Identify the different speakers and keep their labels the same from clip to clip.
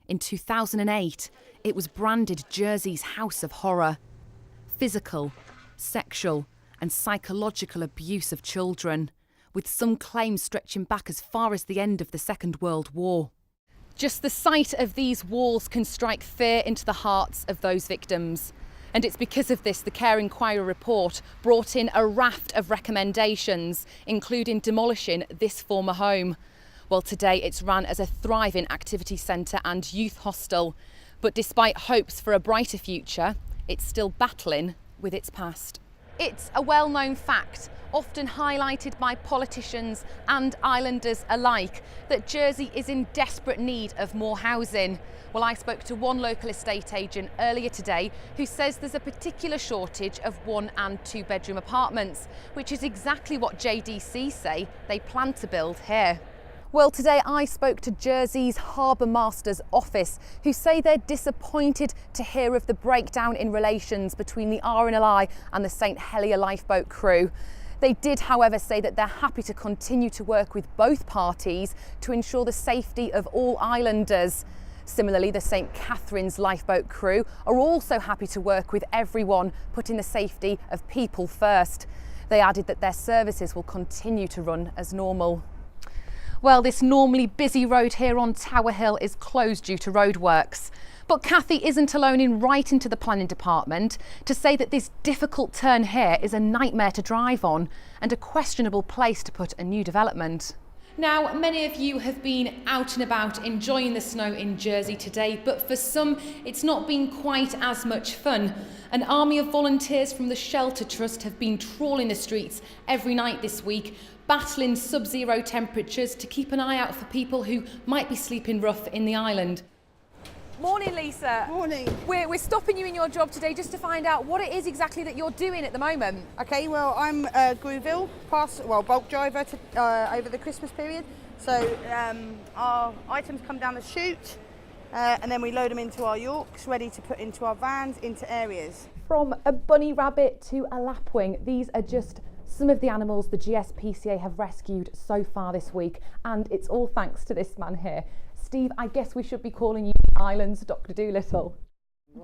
Speaker 1: In 2008, it was branded Jersey's house of horror. Physical, sexual and psychological abuse of children, with some claims stretching back as far as the end of the Second World War. Just the sight of these walls can strike fear into the hearts of those victims. And it's because of this the Care Inquiry report brought in a raft of recommendations, including demolishing this former home. Well, today it's run as a thriving activity centre and youth hostel. But despite hopes for a brighter future, it's still battling with its past. It's a well-known fact, often highlighted by politicians and islanders alike, that Jersey is in desperate need of more housing. Well, I spoke to one local estate agent earlier today who says there's a particular shortage of 1 and 2 bedroom apartments, which is exactly what JDC say they plan to build here. Well, today I spoke to Jersey's Harbour Master's office, who say they're disappointed to hear of the breakdown in relations between the RNLI and the St Helier lifeboat crew. They did, however, say that they're happy to continue to work with both parties to ensure the safety of all islanders. Similarly, the St Catherine's lifeboat crew are also happy to work with everyone, putting the safety of people first. They added that their services will continue to run as normal. Well, this normally busy road here on Tower Hill is closed due to roadworks. But Cathy isn't alone in writing to the planning department to say that this difficult turn here is a nightmare to drive on and a questionable place to put a new development. Now, many of you have been out and about enjoying the snow in Jersey today, but for some, it's not been quite as much fun. An army of volunteers from the Shelter Trust have been trawling the streets every night this week, battling sub-zero temperatures to keep an eye out for people who might be sleeping rough in the island. Morning, Lisa.
Speaker 2: Morning.
Speaker 1: We're stopping you in your job today just to find out what it is exactly that you're doing at the moment.
Speaker 2: Okay, well, I'm Grooville, bulk driver over the Christmas period. So our items come down the chute and then we load them into our Yorks, ready to put into our vans, into areas.
Speaker 1: From a bunny rabbit to a lapwing, these are just some of the animals the GSPCA have rescued so far this week, and it's all thanks to this man here. Steve, I guess we should be calling you the island's Dr. Dolittle.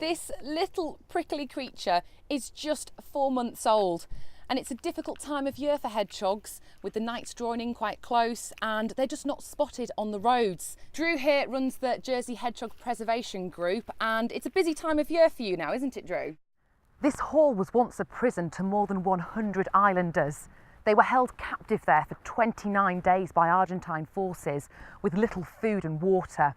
Speaker 1: This little prickly creature is just 4 months old, and it's a difficult time of year for hedgehogs, with the nights drawing in quite close and they're just not spotted on the roads. Drew here runs the Jersey Hedgehog Preservation Group, and it's a busy time of year for you now, isn't it, Drew? This hall was once a prison to more than 100 islanders. They were held captive there for 29 days by Argentine forces with little food and water.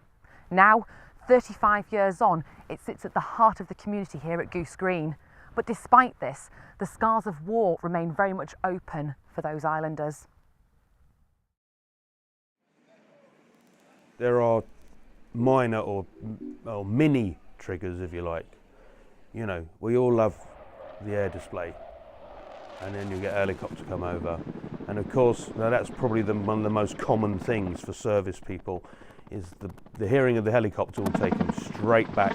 Speaker 1: Now, 35 years on, it sits at the heart of the community here at Goose Green. But despite this, the scars of war remain very much open for those islanders.
Speaker 3: There are minor or mini triggers, if you like. You know, we all love the air display, and then you get a helicopter come over, and of course now that's probably one of the most common things for service people, is the hearing of the helicopter will take them straight back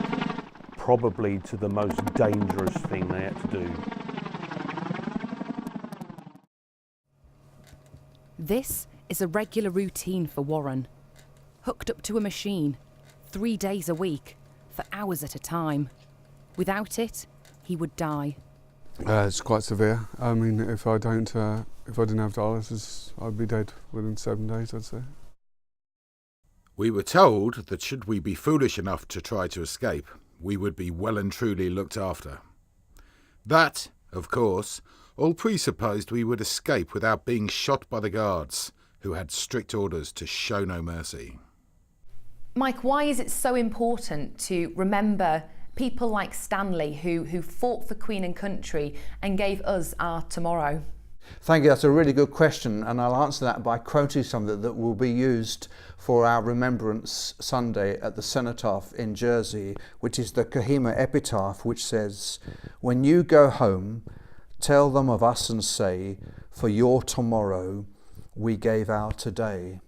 Speaker 3: probably to the most dangerous thing they had to do.
Speaker 1: This is a regular routine for Warren, hooked up to a machine 3 days a week for hours at a time. Without it, he would die.
Speaker 4: It's quite severe. I mean, if I didn't have dialysis, I'd be dead within 7 days, I'd say.
Speaker 5: We were told that should we be foolish enough to try to escape, we would be well and truly looked after. That, of course, all presupposed we would escape without being shot by the guards, who had strict orders to show no mercy.
Speaker 1: Mike, why is it so important to remember people like Stanley who fought for Queen and country and gave us our tomorrow?
Speaker 6: Thank you, that's a really good question, and I'll answer that by quoting something that will be used for our Remembrance Sunday at the Cenotaph in Jersey, which is the Kohima epitaph, which says, "When you go home, tell them of us and say, for your tomorrow we gave our today."